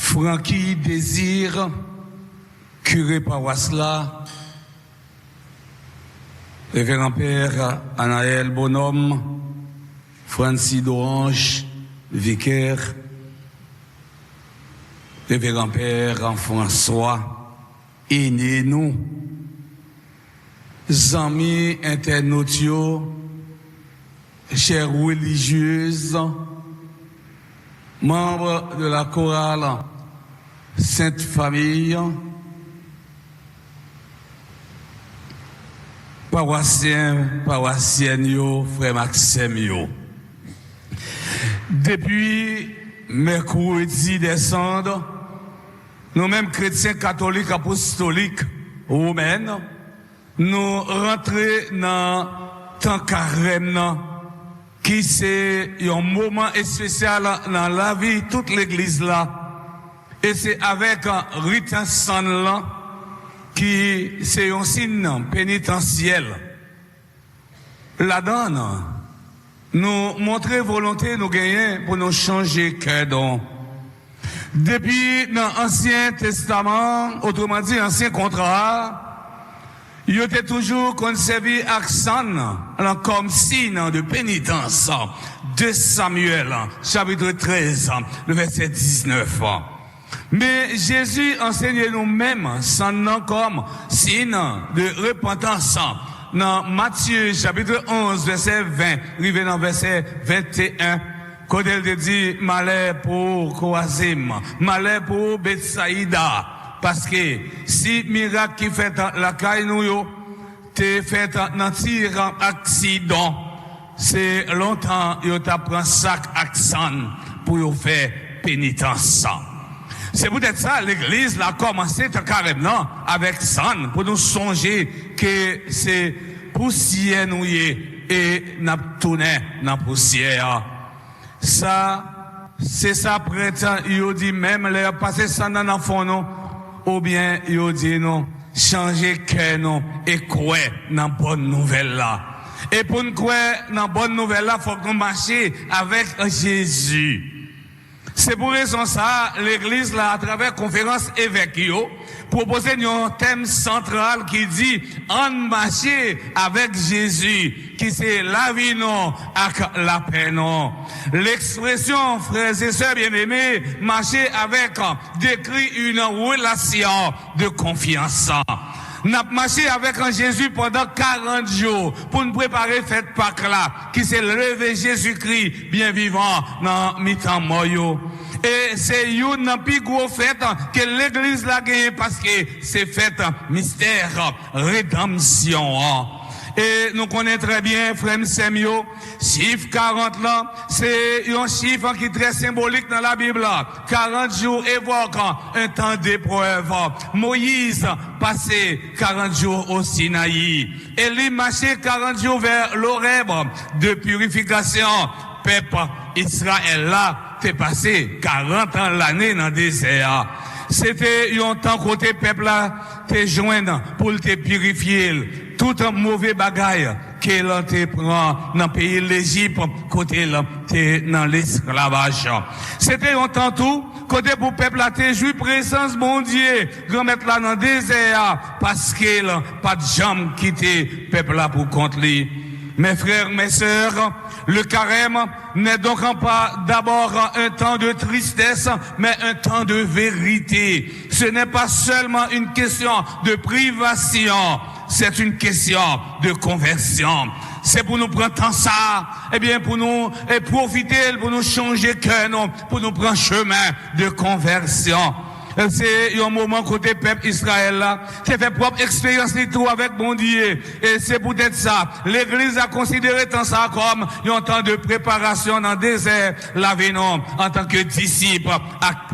Francky Désir, curé paroisse là, révérend père Anaël Bonhomme, Francis d'Orange, vicaire, révérend père François, aîné nous, amis internautes, chères religieuses, membres de la chorale Sainte Famille, paroissiens, paroissiennes, frère Maxime. Depuis mercredi décembre, nous-mêmes chrétiens catholiques apostoliques romains, nous rentrons dans temps carême, qui c'est un moment spécial dans la vie de toute l'église là. Et c'est avec un rite saint là, qui c'est un signe pénitentiel. Là-dedans, nous montrer volonté, nous gagner pour nous changer cœur donc. Depuis l'Ancien Testament, autrement dit, l'Ancien Contrat, il était toujours conservé accent comme signe de pénitence de Samuel, chapitre 13, le verset 19. Mais Jésus enseigne nous-mêmes son nom comme signe de repentance. Dans Matthieu, chapitre 11, verset 20, arrivé dans verset 21, quand elle dit malheur pour Chorazim, malheur pour Bethsaïda. Parce que si miracle qui fait la caille nous t'es fait dans tir accident, c'est longtemps yo t'a prend sac accent pour faire pénitence. C'est peut-être ça l'église l'a commencé carrément avec ça pour nous songer que c'est poussière nous et n'a tourné dans poussière. Ça c'est ça prétend il dit même les passer ça dans le fond non. Ou bien, il dit non, changer cœur non, et croire dans bonne nouvelle là. Et pour nous croire dans bonne nouvelle là, faut qu'on marche avec Jésus. C'est pour raison ça, l'église là, à travers conférence évêque yo, propose un thème central qui dit, on marche avec Jésus, qui c'est la vie non, avec la paix non. L'expression, frères et sœurs bien-aimés, marcher avec, décrit une relation de confiance. N'a marché avec un Jésus pendant 40 jours pour nous préparer fête Pâques là, qui s'est levé Jésus-Christ bien vivant dans mi-temps moyo. Et c'est une plus gros fête que l'église l'a gagné parce que c'est fête mystère, rédemption. Et nous connaissons très bien, frère Semio, chiffre 40 là, c'est un chiffre qui est très symbolique dans la Bible. 40 jours évoquent un temps d'épreuve. Moïse passait 40 jours au Sinaï. Élie marchait 40 jours vers l'Horeb de purification. Peuple Israël là, t'es passé 40 ans l'année dans le désert. C'était un temps côté peuple là, t'es joindre pour te purifier. Tout un mauvais bagaille qu'elle te prend dans le pays de l'Égypte, côté là, t'es dans l'esclavage. C'était un temps tout, côté pour peuple là, t'es joué présence bon Dieu, grand-mettre là dans le désert, parce qu'il pas de jambes quitter peuple là pour contre lui. Mes frères, mes sœurs, le carême n'est donc pas d'abord un temps de tristesse, mais un temps de vérité. Ce n'est pas seulement une question de privation, c'est une question de conversion. C'est pour nous prendre temps ça, eh bien pour nous profiter, pour nous changer cœur, non, pour nous prendre chemin de conversion. C'est un moment côté peuple Israël là, c'est fait propre expérience et tout avec bon Dieu. Et c'est peut-être ça. L'église a considéré tant ça comme un temps de préparation dans le désert, la non, en tant que disciple,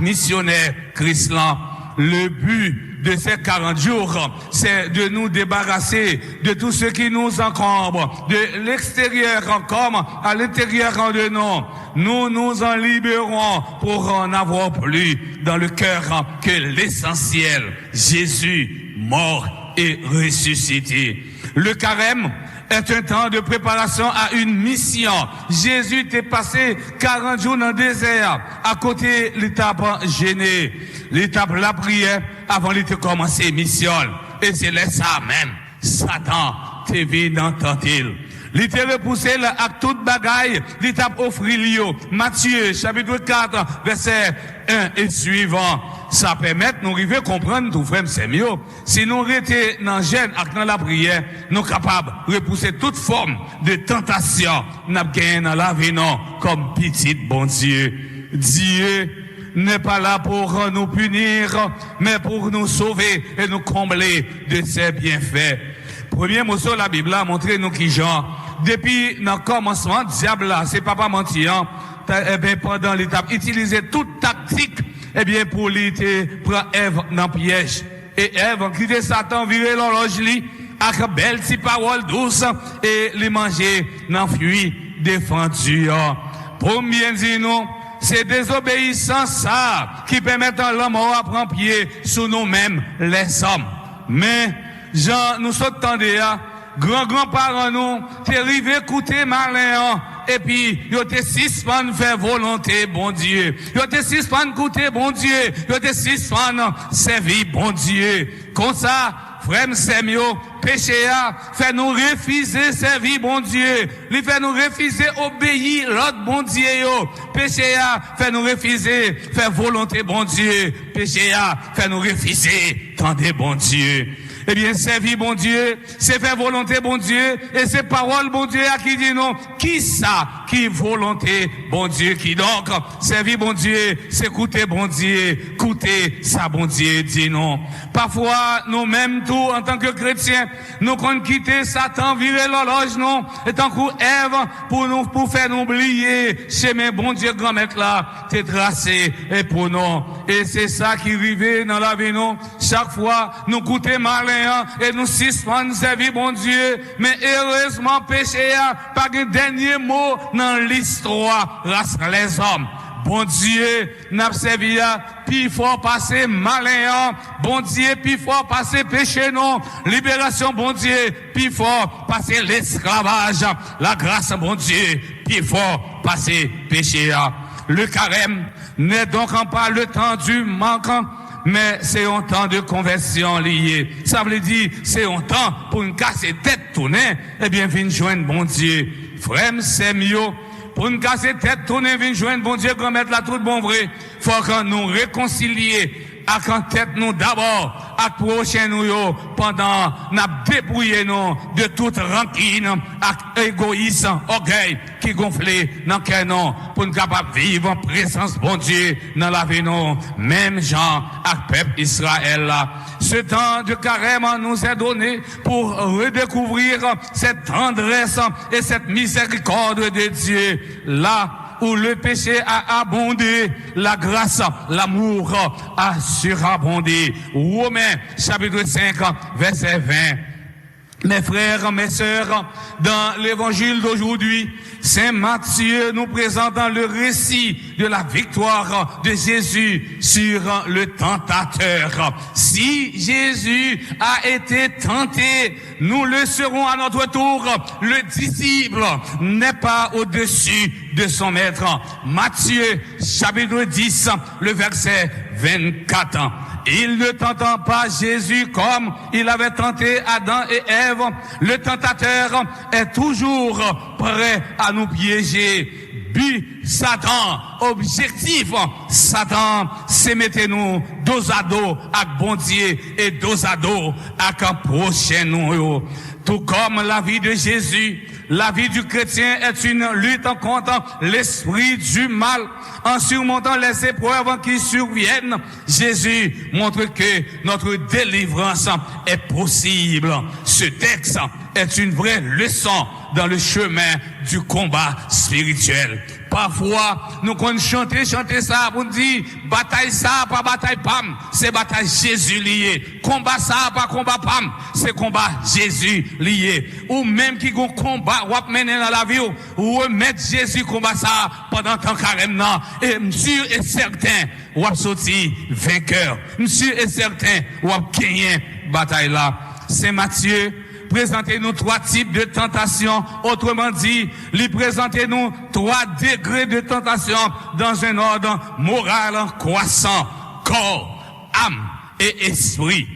missionnaire, Christ là. Le but de ces 40 jours, c'est de nous débarrasser de tout ce qui nous encombre, de l'extérieur comme à l'intérieur de nous. Nous nous en libérons pour en avoir plus dans le cœur que l'essentiel, Jésus, mort et ressuscité. Le carême est un temps de préparation à une mission. Jésus était passé 40 jours dans le désert, à côté l'étape gênée, l'étape la prière, avant de commencer mission. Et c'est là ça même, Satan t'est vu dans tentil. Il t'a repoussé à toute bagaille, il t'a offert l'io. Matthieu, chapitre 4, verset 1 et suivant. Ça permet de nous arriver à comprendre tout frère, c'est mieux. Si nous restons dans le gêne et dans la prière, nous sommes capables de repousser toute forme de tentation. Nous avons gagné dans la vie, non, comme petit bon Dieu. Dieu n'est pas là pour nous punir, mais pour nous sauver et nous combler de ses bienfaits. Premier mot sur la Bible a montré nous qui genre. Depuis le commencement, diable là, c'est pas mentir, eh bien, pendant l'étape, utiliser toute tactique, eh bien, pour lutter, prendre Ève dans le piège. Et Ève, quitter Satan, virer l'horloge, avec belle petite parole douce, et les manger dans fuit défendu. Pour bien dire nous, c'est désobéissance ça, qui permet à l'homme à prendre pied sous nous-mêmes, les hommes. Mais, Jean, nous sommes tendés à, grand-parents nous, t'es arrivé écouter malin, et puis, yo te suspend faire volonté, bon Dieu. Yo te suspend écouter, bon Dieu. Yo te suspend servir, bon Dieu. Comme ça, frère, c'est mieux, péché a, fait nous refuser servir, bon Dieu. Il fait nous refuser obéir l'autre, bon Dieu, yo. Péché a, fait nous refuser faire volonté, bon Dieu. Péché a, fait nous refuser tendez, bon Dieu. Eh bien, servir bon Dieu, c'est faire volonté bon Dieu, et c'est parole bon Dieu à qui dit non. Qui ça? Qui volonté bon Dieu? Qui donc? Servir bon Dieu, c'est écouter bon Dieu, écouter ça bon Dieu dit non. Parfois, nous-mêmes tout, en tant que chrétiens, nous qu'on quitter Satan, virer l'horloge non, et tant coup Ève, pour faire nous oublier, chemin bon Dieu grand maître là, t'es tracé, et pour nous. Et c'est ça qui arrive dans la vie non. Chaque fois, nous coûter mal, et nous suspendons servir bon Dieu, mais heureusement péché a pas un dernier mot dans l'histoire race les hommes. Bon Dieu n'a servi à puis fort passer malin, bon Dieu puis fort passer péché non, libération bon Dieu puis fort passer l'esclavage, la grâce bon Dieu puis fort passer péché. Le carême n'est donc pas le temps du manquant, mais c'est un temps de conversion lié. Ça veut dire, c'est un temps pour une casser tête tournée, eh bien, viens joindre bon Dieu. Frère, c'est mieux. Pour une casser tête tournée, viens joindre bon Dieu, qu'on mette la toute bon vrai. Faut qu'on nous réconcilie à qu'en tête nous d'abord, à prochain nous pendant n'a dépouillé nous de toute rancune, égoïsme, orgueil qui gonflait dans quel nom pour nous capables vivre en présence bon Dieu dans la vie nous, même Jean à peuple Israël là. Ce temps de carême nous est donné pour redécouvrir cette tendresse et cette miséricorde de Dieu là où le péché a abondé, la grâce, l'amour a surabondé. Romains, chapitre 5, verset 20. Mes frères, mes sœurs, dans l'évangile d'aujourd'hui, Saint Matthieu nous présente le récit de la victoire de Jésus sur le tentateur. Si Jésus a été tenté, nous le serons à notre tour. Le disciple n'est pas au-dessus de son maître. Matthieu, chapitre 10, le verset 24. Il ne tentant pas Jésus comme il avait tenté Adam et Ève. Le tentateur est toujours prêt à nous piéger. But Satan, objectif Satan, c'est mettre nous dos à dos avec bon Dieu et dos à dos avec un prochain nous. Tout comme la vie de Jésus, la vie du chrétien est une lutte contre l'esprit du mal. En surmontant les épreuves qui surviennent, Jésus montre que notre délivrance est possible. Ce texte est une vraie leçon dans le chemin du combat spirituel. Parfois, nous qu'on chanter ça pour dire, bataille ça, pas bataille pam, c'est bataille Jésus lié. Combat ça, pas combat pam, c'est combat Jésus lié. Ou même qui gon combat, ou mener dans la vie, ou remettre Jésus combat ça pendant tant carême nan. Et sûr et certain, ou sorti vainqueur. Sûr et certain, ou gagner bataille là. Saint Matthieu, présenter nous 3 types de tentations. Autrement dit, il présenter nous 3 degrés de tentation dans un ordre moral croissant, corps, âme et esprit.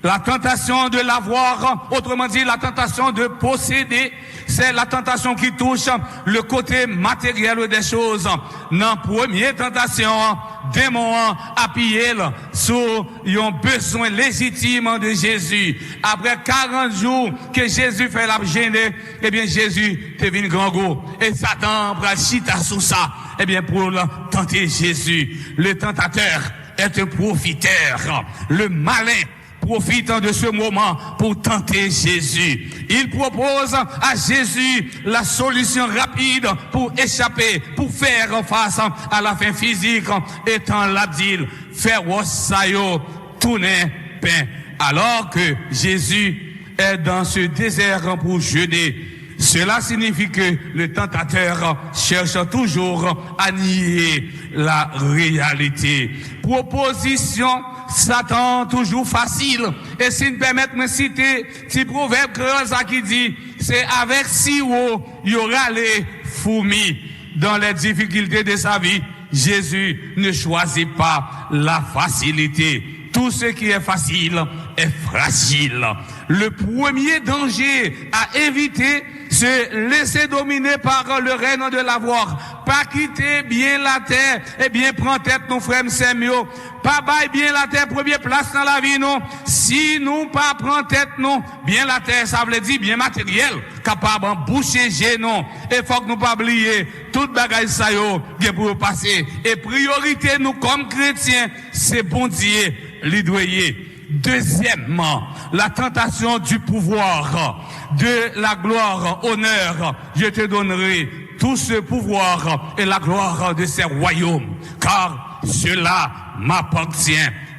La tentation de l'avoir, autrement dit, la tentation de posséder, c'est la tentation qui touche le côté matériel des choses. Dans la première tentation, démon a pillé sur un besoin légitime de Jésus. Après 40 jours que Jésus fait la gêner, eh bien, Jésus devient grand goût. Et Satan prend chita sous ça, eh bien, pour tenter Jésus. Le tentateur est un profiteur. Le malin profitant de ce moment pour tenter Jésus. Il propose à Jésus la solution rapide pour échapper, pour faire face à la faim physique, étant l'abdil, faire sayo, tourner pain. Alors que Jésus est dans ce désert pour jeûner, cela signifie que le tentateur cherche toujours à nier la réalité. Proposition Satan toujours facile. Et si me permettre de me citer petit proverbe créole qui dit, c'est avec sirop il y aura les fourmis. Dans les difficultés de sa vie, Jésus ne choisit pas la facilité. Tout ce qui est facile est fragile. Le premier danger à éviter, c'est laisser dominer par le règne de l'avoir. Pas quitter bien la terre, et bien prendre tête nos frères Samuel. Pas bailler bien la terre, première place dans la vie, non. Si nous pas prendre tête, non, bien la terre, ça veut dire bien matériel, capable de boucher, non. Et faut que nous pas oublier, toute bagaille ça yo, bien pour passer. Et priorité, nous, comme chrétiens, c'est bon Dieu, l'idoyer. Deuxièmement, la tentation du pouvoir, de la gloire, honneur. Je te donnerai tout ce pouvoir et la gloire de ces royaumes, car cela m'appartient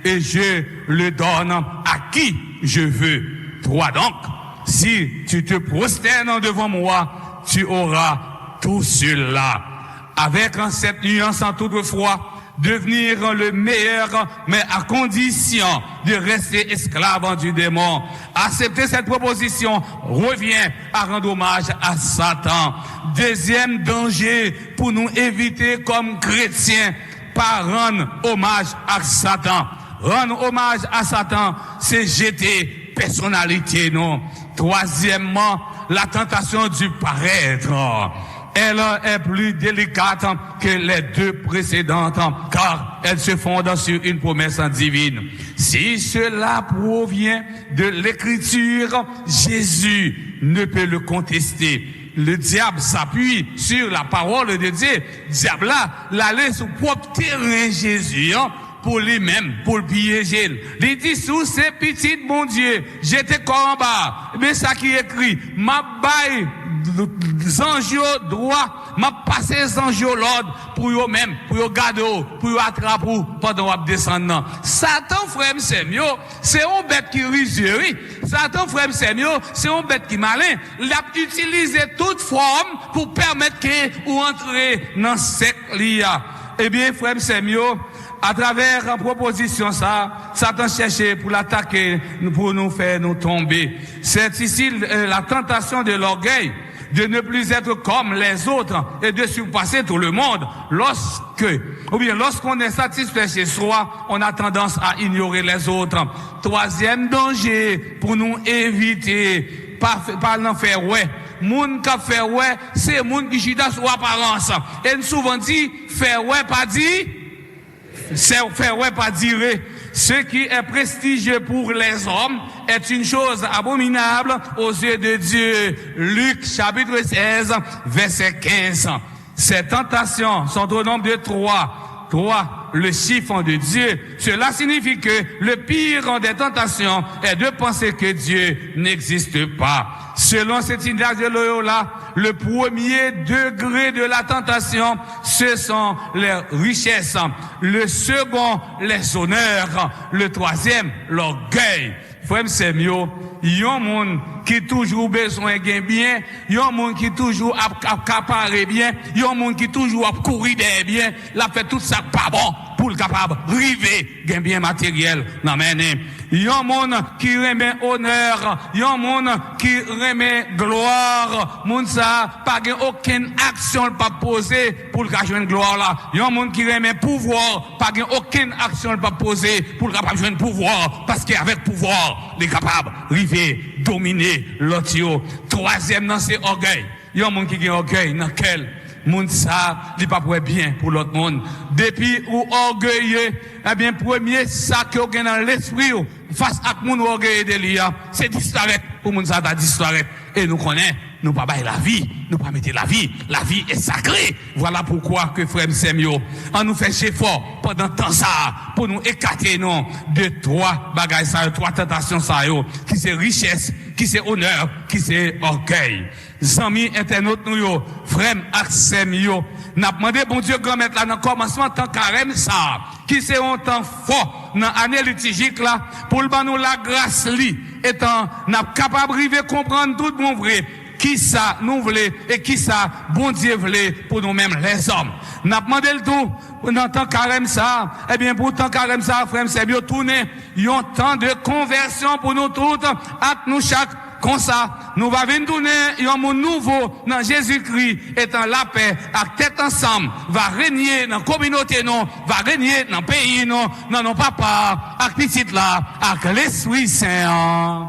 et je le donne à qui je veux. Toi donc, si tu te prosternes devant moi, tu auras tout cela. Avec cette nuance en toutefois, devenir le meilleur, mais à condition de rester esclave du démon. Accepter cette proposition revient à rendre hommage à Satan. Deuxième danger pour nous éviter comme chrétiens, pas rendre hommage à Satan. Rendre hommage à Satan, c'est jeter personnalité, non. Troisièmement, la tentation du paraître. Elle est plus délicate que les 2 précédentes, car elle se fonde sur une promesse divine. Si cela provient de l'écriture, Jésus ne peut le contester. Le diable s'appuie sur la parole de Dieu. Diable là, l'aller sur propre terrain Jésus, pour lui-même, pour le piéger. Il dit, sous ces petites, mon Dieu, j'étais corps en bas. Mais ça qui est écrit, ma baille, zanjo droit, m'a passé zanjo l'ordre pour eux même, pour eux garder, pour eux attraper pendant qu'on descend. Satan, frère, c'est un bête qui rusé, oui. Satan, frère, c'est un bête qui malin. Il a utilisé toute forme pour permettre que ou entrer dans cette lia. Eh bien, frère, à travers la proposition ça, Satan cherchait pour l'attaquer, pour nous faire nous tomber. C'est ici la tentation de l'orgueil, de ne plus être comme les autres et de surpasser tout le monde. Lorsqu'on est satisfait chez soi, on a tendance à ignorer les autres. Troisième danger pour nous éviter, pas n'en faire ouais. Moun qui fait ouais, c'est moun qui chita sur apparence. Et nous souvent dit, faire ouais pas dit, c'est faire ouais pas dire. Ce qui est prestigieux pour les hommes est une chose abominable aux yeux de Dieu. Luc chapitre 16 verset 15. Ces tentations sont au nombre de 3. 3, le chiffre de Dieu. Cela signifie que le pire des tentations est de penser que Dieu n'existe pas. Selon cette idée de Loyola, le premier degré de la tentation, ce sont les richesses. Le second, les honneurs. Le troisième, l'orgueil. Frère, c'est mieux. Il y a un monde qui toujours besoin de bien, il y a un monde qui toujours accaparer bien, il y a un monde qui toujours courir des bien, il a fait tout ça pas bon pour le capable river gain bien matériel dans mener. Yon monde qui remet honneur, yon monde qui remet gloire, moun ça pas gain aucune action pas poser pour le joindre gloire là. Yon monde qui remet pouvoir, pas gain aucune action pas poser pour le capable joindre pouvoir parce qu'avec pouvoir, les capable river dominer l'autre yo. Troisième dans c'est orgueil. Yon monde qui gain orgueil dans quel monde ça, il pas pour bien pour l'autre monde. Depuis ou orgueilleux, eh bien premier ça que vous dans l'esprit face à moun orgueilleux de l'IA, c'est disparaître pour moun ça disparaître et nous connaissons nous pas bailler la vie, nous pas mettre la vie est sacrée. Voilà pourquoi que frère Semio, on nous fait effort pendant temps ça pour nous écarter non de trois bagages ça, trois tentations ça yo, qui c'est richesse, qui c'est honneur, qui c'est orgueil. Zami internautes nous yo, frère Axem yo, n'a demandé bon Dieu grand maître là dans commencement temps carême ça, qui c'est un temps fort dans année liturgique là pour le nous la grâce li étant n'a capable river comprendre tout bon vrai. Qui ça nous voulons et qui ça bon Dieu voulait pour nous-mêmes les hommes. N'a demandé le tout dans temps carême ça, eh bien pour temps carême ça frère c'est bien tourner, yon temps de conversion pour nous toutes, à nous chaque comme ça, nous va venir donner un monde nouveau dans Jésus-Christ, étant la paix, à tête ensemble, va régner dans la communauté, non, va régner dans le pays, non, non, non, papa, à petit là, avec l'Esprit Saint.